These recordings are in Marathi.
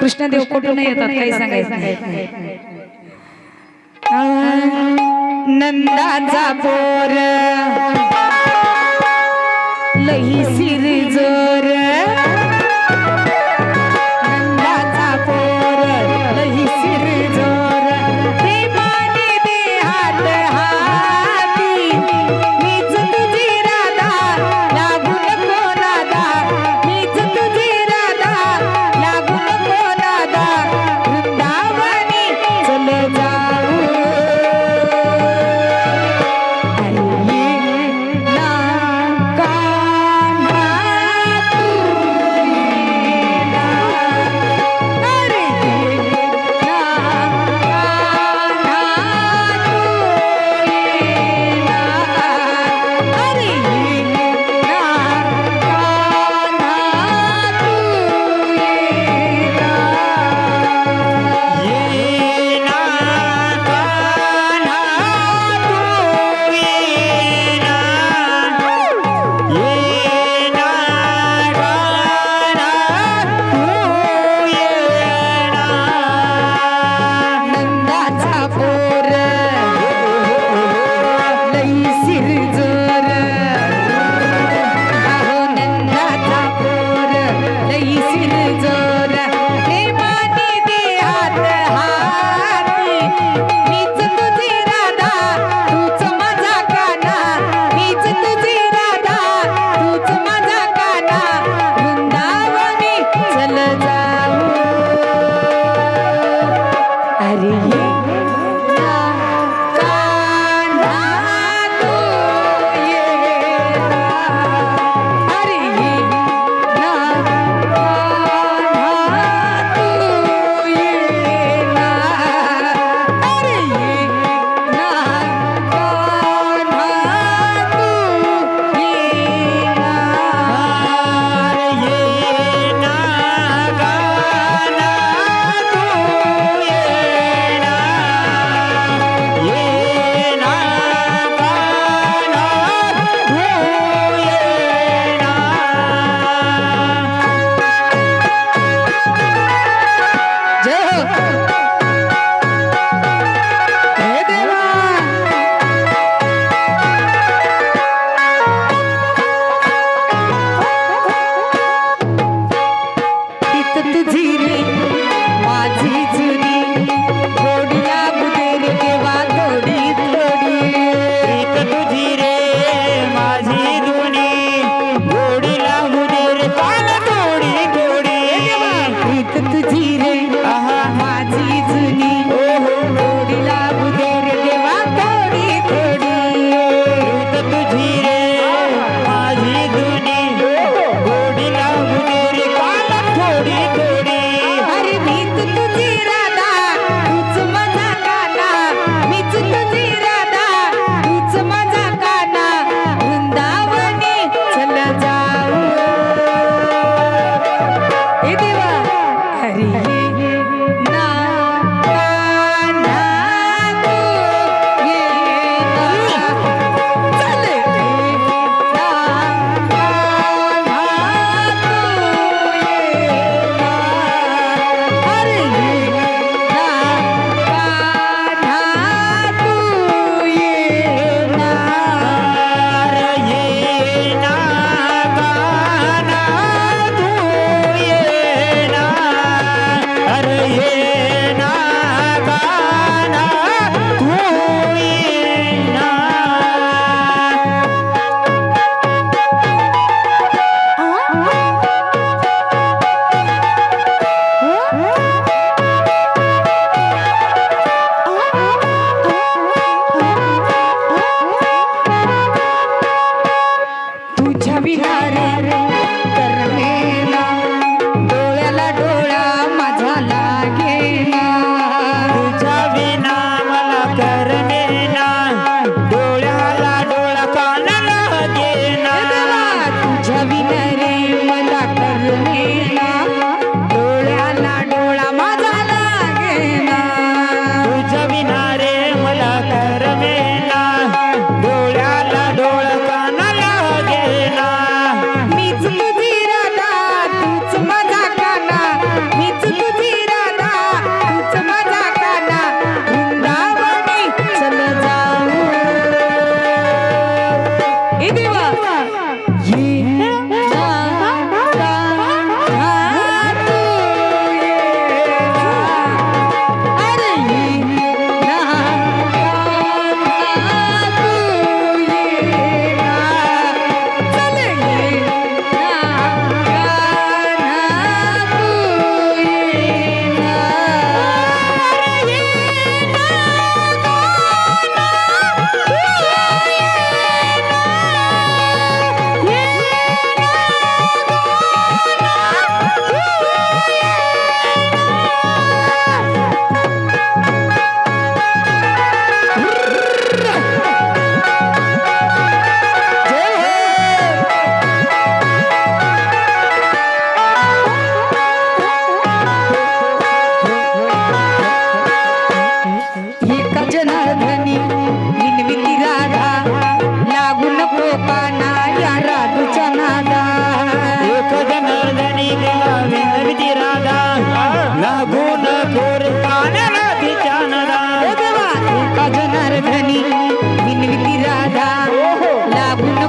कृष्णदेव कुठून येतात काही सांगायचं नंदाचा पोर लई सिरजोर नंदाचा पोर लई सिरजोर प्रेमाने दे हात हाती मीच तुझी राधा लागू नको राधा मीच तुझी राधा लागू नको राधा वृंदावनी चल जाऊ आई ना कान्हा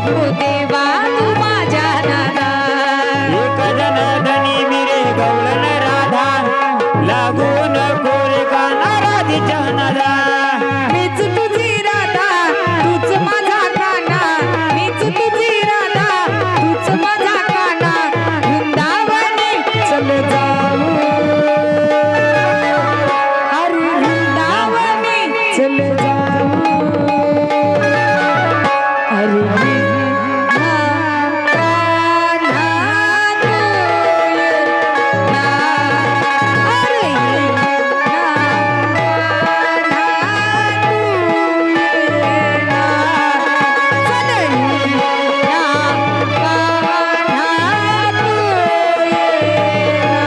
नको देवा तू माझ्या नादा एक जन धनी मिरे गवळण राधा लागून कोरे काना राधीच्या नादा मीच तुझी राधा तूच माझा काना मीच तुझी राधा तूच माझा काना वृंदावने चल जाऊ अरे वृंदावने चल जाऊ अरे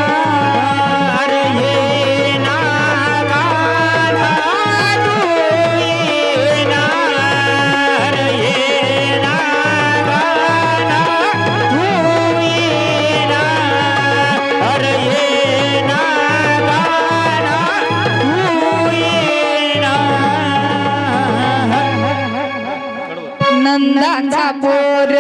अरे ये ना गाना तू ये ना अरे ये ना गाना तू ये ना अरे ये ना गाना तू ये ना नंदाचा पोर